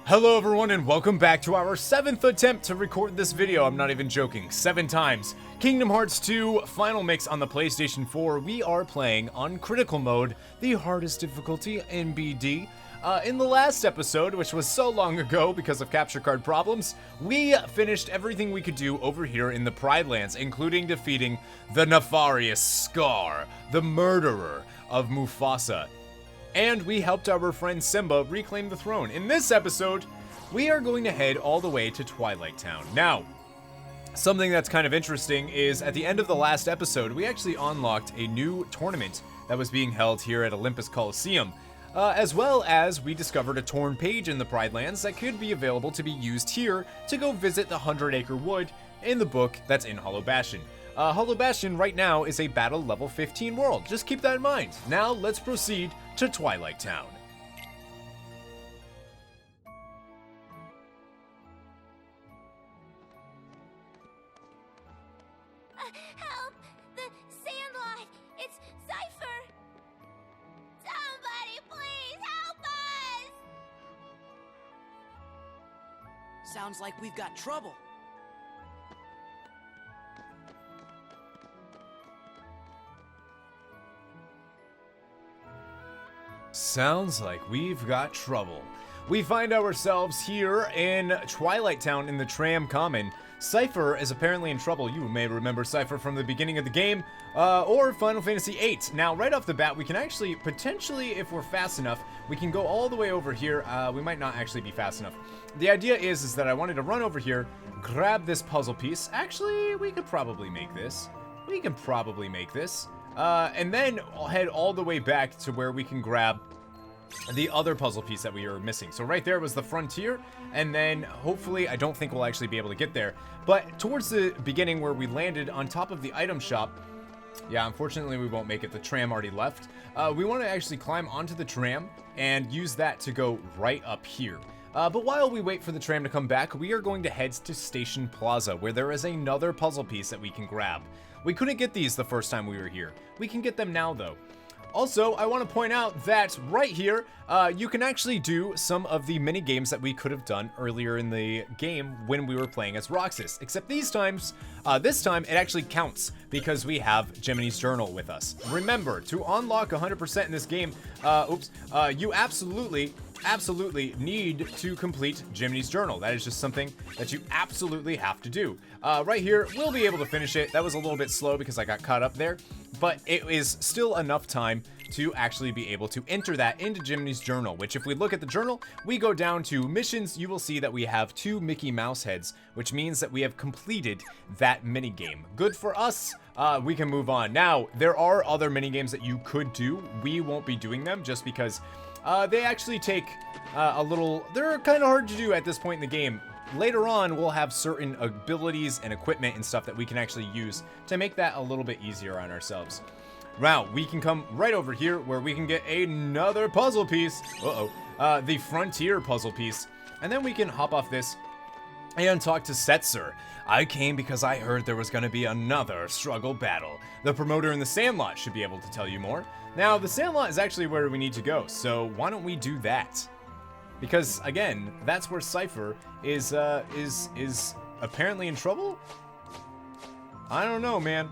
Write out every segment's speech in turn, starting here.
Hello everyone and welcome back to our 7th attempt to record this video. I'm not even joking, 7 times. Kingdom Hearts 2 Final Mix on the PlayStation 4. We are playing on critical mode, the hardest difficulty in BD. In the last episode, which was so long ago because of capture card problems, we finished everything we could do over here in the Pride Lands, including defeating the nefarious Scar, the murderer of Mufasa. And we helped our friend Simba reclaim the throne. In this episode, we are going to head all the way to Twilight Town. Now, something that's kind of interesting is at the end of the last episode, we actually unlocked a new tournament that was being held here at Olympus Coliseum, as well as we discovered a torn page in the Pride Lands that could be available to be used here to go visit the 100-acre wood in the book that's in Hollow Bastion. Hollow Bastion right now is a battle level 15 world. Just keep that in mind. Now let's proceed to Twilight Town. Help! The Sandlot! It's Cypher! Somebody please help us! Sounds like we've got trouble. Sounds like we've got trouble. We find ourselves here in Twilight Town in the Tram Common. Cypher is apparently in trouble. You may remember Cypher from the beginning of the game, or Final Fantasy VIII. Now, right off the bat, we can actually, potentially, if we're fast enough, we can go all the way over here. We might not actually be fast enough. The idea is that I wanted to run over here, grab this puzzle piece. Actually, we could probably make this. And then I'll head all the way back to where we can grab the other puzzle piece that we were missing. So right there was the frontier, and then hopefully, I don't think we'll actually be able to get there, but towards the beginning where we landed on top of the item shop, yeah, unfortunately we won't make it. The tram already left. We want to actually climb onto the tram and use that to go right up here. But while we wait for the tram to come back, we are going to head to Station Plaza, where there is another puzzle piece that we can grab. We couldn't get these the first time we were here. We can get them now, though. Also, I want to point out that right here, you can actually do some of the mini games that we could have done earlier in the game when we were playing as Roxas. Except this time it actually counts because we have Gemini's Journal with us. Remember, to unlock 100% in this game, you absolutely need to complete Gemini's Journal. That is just something that you absolutely have to do. Right here, we'll be able to finish it. That was a little bit slow because I got caught up there, but it is still enough time to actually be able to enter that into Gemini's Journal, which if we look at the journal, we go down to missions, you will see that we have 2 Mickey Mouse heads, which means that we have completed that mini game. Good for us. We can move on. Now, there are other mini games that you could do. We won't be doing them just because they actually take they're kind of hard to do at this point in the game. Later on, we'll have certain abilities and equipment and stuff that we can actually use to make that a little bit easier on ourselves. Now, we can come right over here where we can get another puzzle piece. The Frontier puzzle piece. And then we can hop off this and talk to Setzer. I came because I heard there was going to be another struggle battle. The promoter in the Sandlot should be able to tell you more. Now, the Sandlot is actually where we need to go, so why don't we do that? Because, again, that's where Cypher is apparently in trouble? I don't know, man.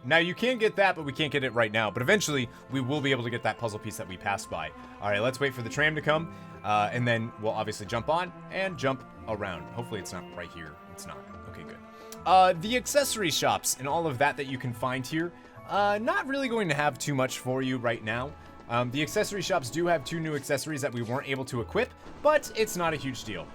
Now, you can get that, but we can't get it right now. But eventually, we will be able to get that puzzle piece that we passed by. All right, let's wait for the tram to come, and then we'll obviously jump on and jump around. Hopefully, it's not right here. It's not. Okay, good. The accessory shops and all of that you can find here, not really going to have too much for you right now. The accessory shops do have 2 new accessories that we weren't able to equip, but it's not a huge deal.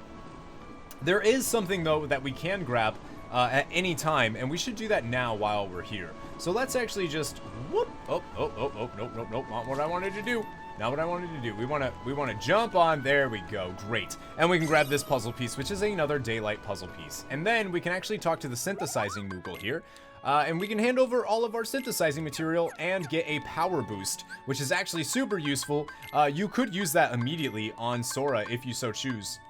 There is something, though, that we can grab at any time, and we should do that now while we're here. So let's actually just whoop. Nope, not what I wanted to do. Not what I wanted to do. We want to jump on. There we go. Great. And we can grab this puzzle piece, which is another daylight puzzle piece. And then we can actually talk to the synthesizing Moogle here. And we can hand over all of our synthesizing material and get a power boost, which is actually super useful. You could use that immediately on Sora if you so choose.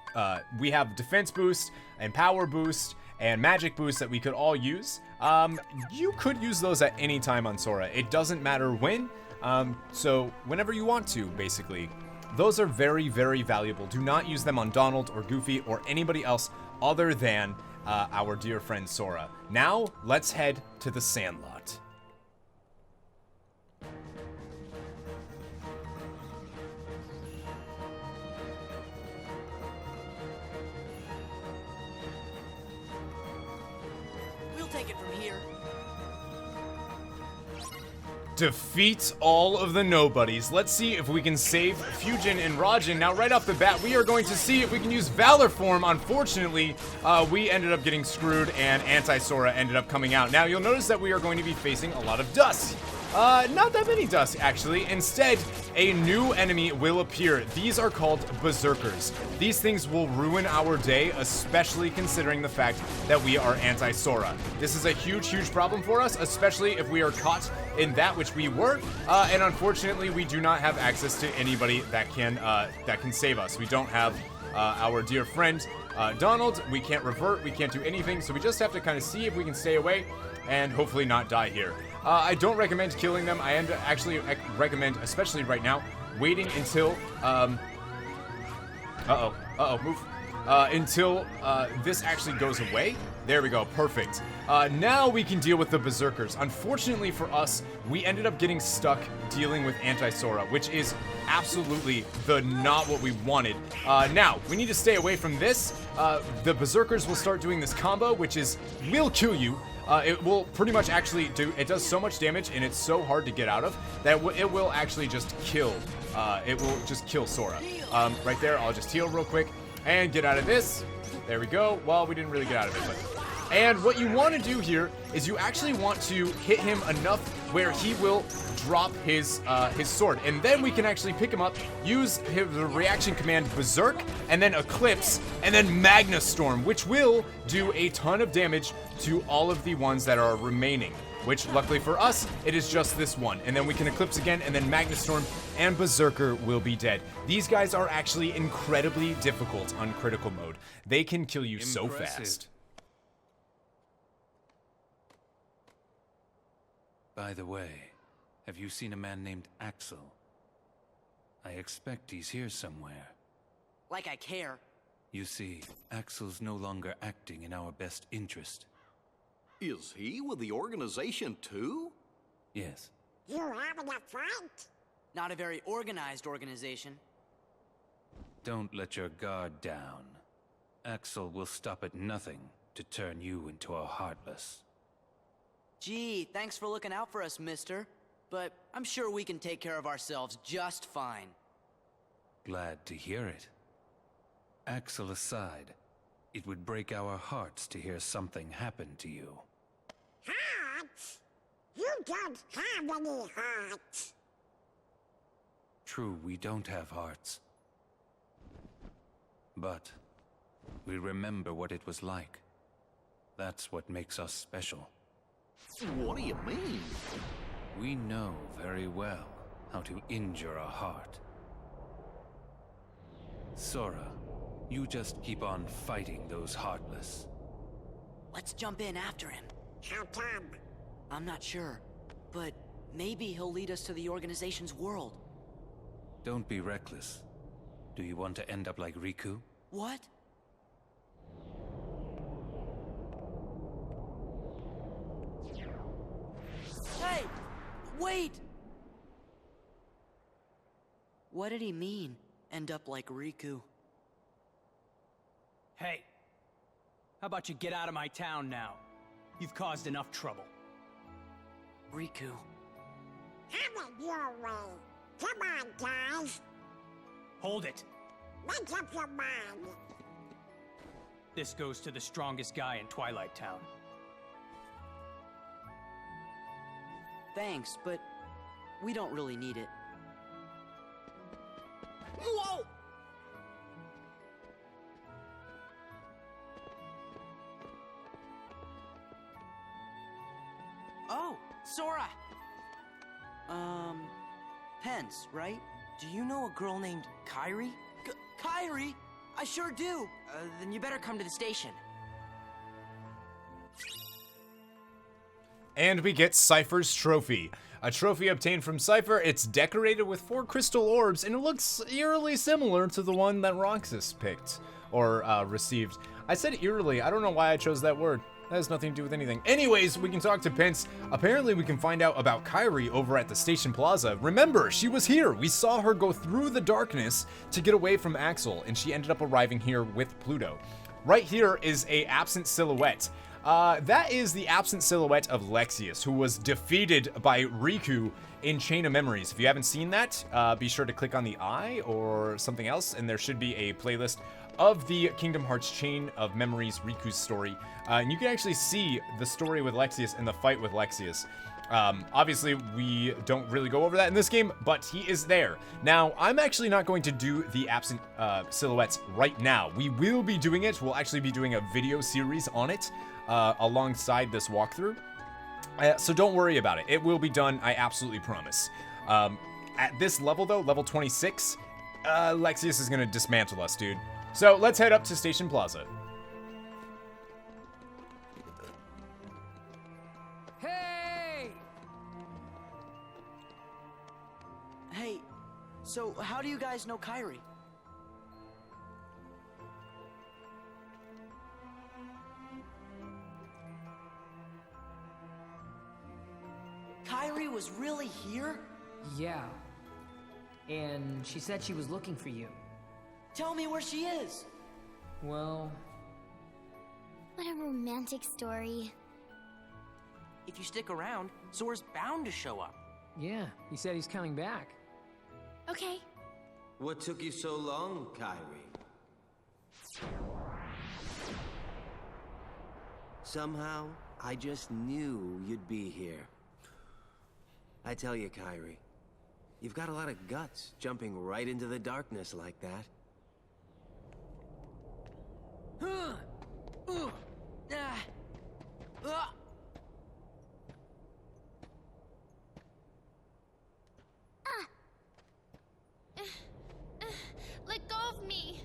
We have defense boost and power boost and magic boost that we could all use. You could use those at any time on Sora. It doesn't matter when. So whenever you want to, basically. Those are very, very valuable. Do not use them on Donald or Goofy or anybody else other than our dear friend Sora. Now, let's head to the Sandlot. We'll take it from here. Defeat all of the nobodies. Let's see if we can save Fujin and Rajin. Now, right off the bat, we are going to see if we can use Valor Form. Unfortunately, we ended up getting screwed, and Anti-Sora ended up coming out. Now, you'll notice that we are going to be facing a lot of dust. Not that many dust, actually. Instead, a new enemy will appear. These are called Berserkers. These things will ruin our day, especially considering the fact that we are anti-Sora. This is a huge, huge problem for us, especially if we are caught in that which we were, and unfortunately, we do not have access to anybody that can save us. We don't have our dear friend Donald. We can't revert. We can't do anything, so we just have to kind of see if we can stay away and hopefully not die here. I don't recommend killing them. I actually recommend, especially right now, waiting until, move. Until this actually goes away. There we go, perfect. Now we can deal with the Berserkers. Unfortunately for us, we ended up getting stuck dealing with Anti-Sora, which is absolutely not what we wanted. Now, we need to stay away from this. The Berserkers will start doing this combo, which will kill you. It will pretty much actually it does so much damage and it's so hard to get out of that it will actually just kill, Sora. Right there, I'll just heal real quick and get out of this. There we go. Well, we didn't really get out of it, but... And what you want to do here is you actually want to hit him enough where he will drop his sword. And then we can actually pick him up, use the reaction command Berserk, and then Eclipse, and then Magna Storm, which will do a ton of damage to all of the ones that are remaining. Which, luckily for us, it is just this one. And then we can Eclipse again, and then Magna Storm and Berserker will be dead. These guys are actually incredibly difficult on critical mode. They can kill you so fast. By the way, have you seen a man named Axel? I expect he's here somewhere. Like I care. You see, Axel's no longer acting in our best interest. Is he with the organization too? Yes. You having a fight? Not a very organized organization. Don't let your guard down. Axel will stop at nothing to turn you into a Heartless. Gee, thanks for looking out for us, mister. But I'm sure we can take care of ourselves just fine. Glad to hear it. Axel aside, it would break our hearts to hear something happen to you. Hearts? You don't have any hearts. True, we don't have hearts. But we remember what it was like. That's what makes us special. What do you mean? We know very well how to injure a heart. Sora, you just keep on fighting those Heartless. Let's jump in after him. How come? I'm not sure, but maybe he'll lead us to the organization's world. Don't be reckless. Do you want to end up like Riku? What? Hey! Wait! What did he mean, end up like Riku? Hey, how about you get out of my town now? You've caused enough trouble. Riku. Have it your way. Come on, guys. Hold it. Make up your mind. This goes to the strongest guy in Twilight Town. Thanks, but we don't really need it. Whoa! Oh, Sora! Pence, right? Do you know a girl named Kairi? Kairi? I sure do! Then you better come to the station. And we get Cypher's trophy. A trophy obtained from Cypher. It's decorated with 4 crystal orbs, and it looks eerily similar to the one that Roxas picked, or received. I said eerily, I don't know why I chose that word. That has nothing to do with anything. Anyways, we can talk to Pence. Apparently, we can find out about Kairi over at the Station Plaza. Remember, she was here. We saw her go through the darkness to get away from Axel, and she ended up arriving here with Pluto. Right here is a absent silhouette. That is the absent silhouette of Lexaeus, who was defeated by Riku in Chain of Memories. If you haven't seen that, be sure to click on the eye or something else, and there should be a playlist of the Kingdom Hearts Chain of Memories Riku's story. And you can actually see the story with Lexaeus and the fight with Lexaeus. Obviously, we don't really go over that in this game, but he is there. Now, I'm actually not going to do the absent silhouettes right now. We will be doing it. We'll actually be doing a video series on it alongside this walkthrough. So don't worry about it. It will be done, I absolutely promise. At this level, though, level 26, Lexaeus is going to dismantle us, dude. So let's head up to Station Plaza. Hey! Hey, so how do you guys know Kairi? Kairi was really here? Yeah. And she said she was looking for you. Tell me where she is. Well... What a romantic story. If you stick around, Sora's bound to show up. yeah, he said he's coming back. Okay. What took you so long, Kairi? Somehow, I just knew you'd be here. I tell you, Kairi, you've got a lot of guts jumping right into the darkness like that. Let go of me.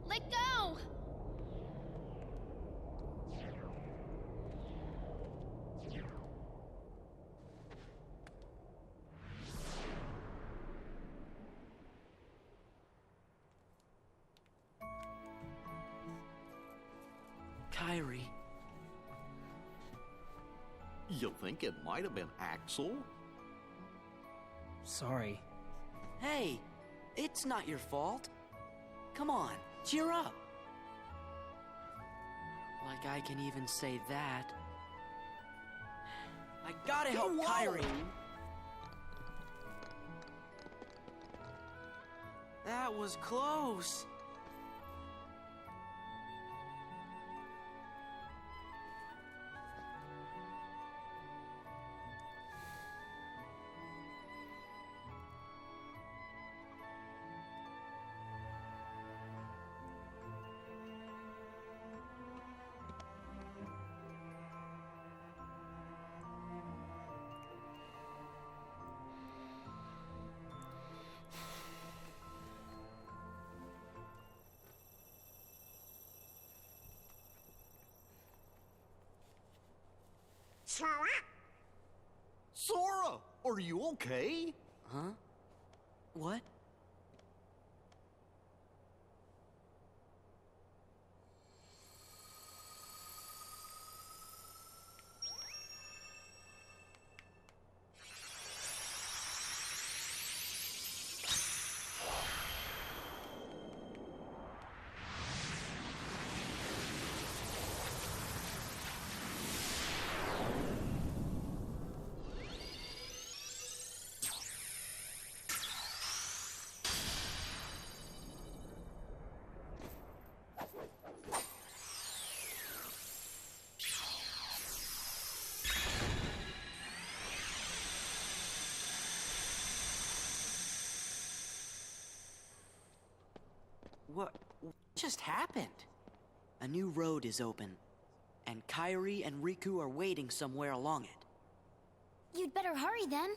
Let go. Kairi. You think it might have been Axel? Sorry. Hey, it's not your fault. Come on, cheer up. Like I can even say that. I gotta help Kairi. That was close. Sora? Sora, are you okay? Huh? What? What just happened? A new road is open, and Kairi and Riku are waiting somewhere along it. You'd better hurry then.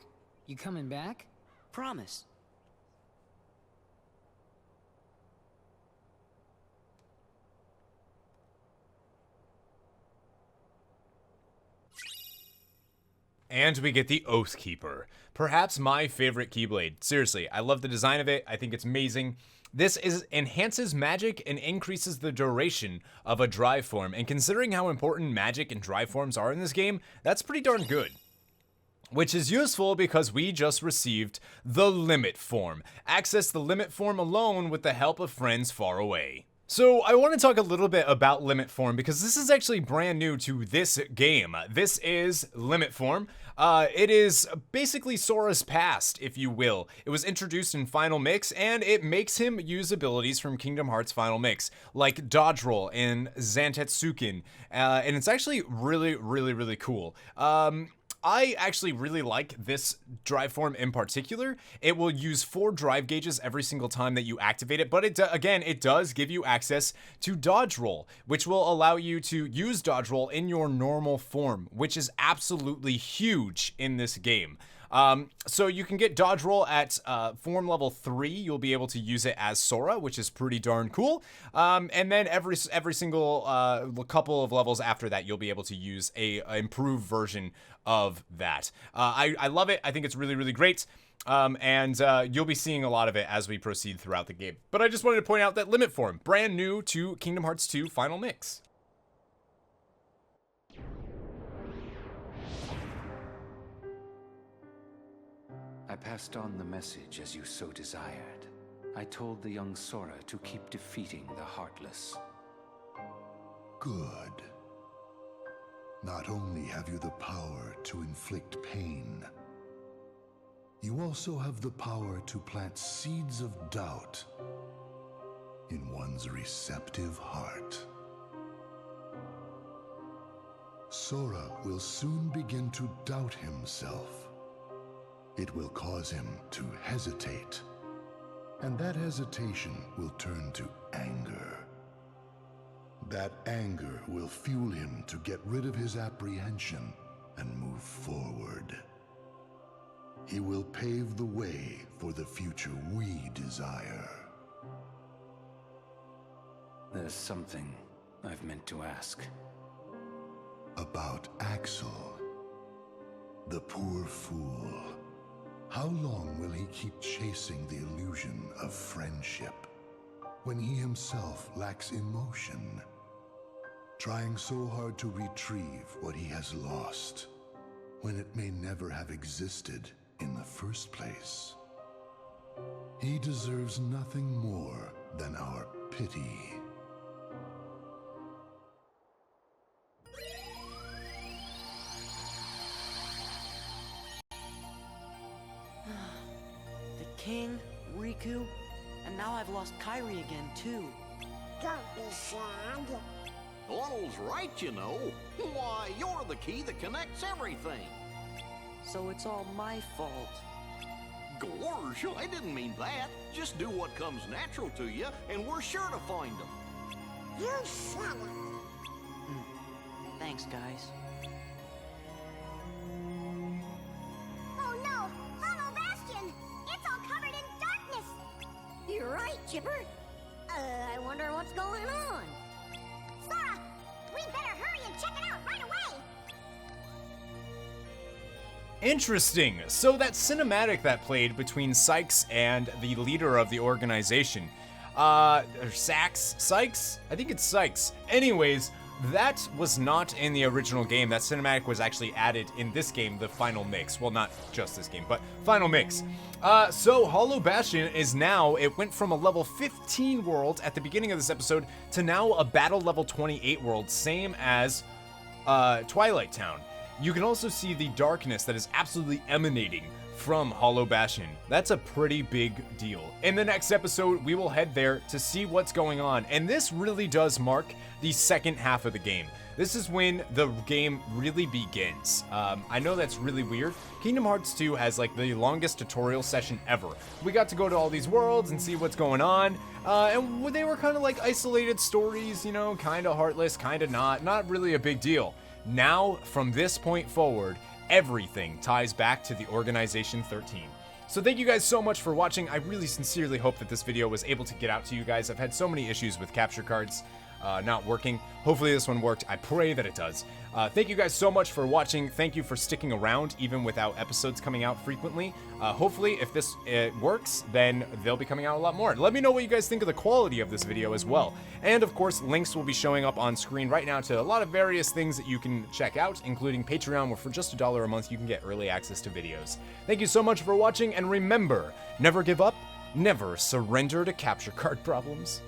You coming back? Promise. And we get the Oathkeeper. Perhaps my favorite Keyblade. Seriously, I love the design of it. I think it's amazing. This enhances magic and increases the duration of a drive form. And considering how important magic and drive forms are in this game, that's pretty darn good. Which is useful because we just received the Limit form. Access the Limit form alone with the help of friends far away. So I want to talk a little bit about Limit form because this is actually brand new to this game. This is Limit form. It is basically Sora's past, if you will. It was introduced in Final Mix, and it makes him use abilities from Kingdom Hearts Final Mix, like Dodge Roll and Zantetsuken, and it's actually really cool. I actually really like this drive form in particular. It will use 4 drive gauges every single time that you activate it, but again, it does give you access to dodge roll, which will allow you to use dodge roll in your normal form, which is absolutely huge in this game. So you can get dodge roll at form level 3. You'll be able to use it as Sora, which is pretty darn cool. And then every single couple of levels after that, you'll be able to use a improved version of that. I love it. I think it's really great. And you'll be seeing a lot of it as we proceed throughout the game. But I just wanted to point out that Limit form, brand new to Kingdom Hearts 2 Final Mix. I passed on the message as you so desired. I told the young Sora to keep defeating the Heartless. Good. Not only have you the power to inflict pain, you also have the power to plant seeds of doubt in one's receptive heart. Sora will soon begin to doubt himself. It will cause him to hesitate, and that hesitation will turn to anger. That anger will fuel him to get rid of his apprehension and move forward. He will pave the way for the future we desire. There's something I've meant to ask. About Axel, the poor fool. How long will he keep chasing the illusion of friendship when he himself lacks emotion, trying so hard to retrieve what he has lost when it may never have existed in the first place? He deserves nothing more than our pity. King, Riku, and now I've lost Kairi again, too. Don't be sad. Donald's right, you know. Why, you're the key that connects everything. So it's all my fault. Gorge, I didn't mean that. Just do what comes natural to you, and we're sure to find them. You said it. Thanks, guys. Oh no! Hollow Bastion! It's all covered in darkness! You're right, Chipper. I wonder what's going on. Sora! We better hurry and check it out right away! Interesting. So that cinematic that played between Saix and the leader of the organization, Saix? I think it's Saix. Anyways, that was not in the original game. That cinematic was actually added in this game, the Final Mix. Well, not just this game, but Final Mix. So Hollow Bastion is now, it went from a level 15 world at the beginning of this episode to now a battle level 28 world, same as Twilight Town. You can also see the darkness that is absolutely emanating from Hollow Bastion. That's a pretty big deal. In the next episode, we will head there to see what's going on, and this really does mark the second half of the game. This is when the game really begins. I know that's really weird. Kingdom Hearts 2 has like the longest tutorial session ever. We got to go to all these worlds and see what's going on, and they were kind of like isolated stories, you know, kind of heartless, kind of not really a big deal. Now, from this point forward, everything ties back to the Organization XIII. So thank you guys so much for watching. I really sincerely hope that this video was able to get out to you guys. I've had so many issues with capture cards. not working. Hopefully this one worked. I pray that it does. Thank you guys so much for watching. Thank you for sticking around even without episodes coming out frequently. Hopefully if this works, then they'll be coming out a lot more. Let me know what you guys think of the quality of this video as well. And of course, links will be showing up on screen right now to a lot of various things that you can check out, including Patreon, where for just $1 a month you can get early access to videos. Thank you so much for watching, and remember, never give up, never surrender to capture card problems.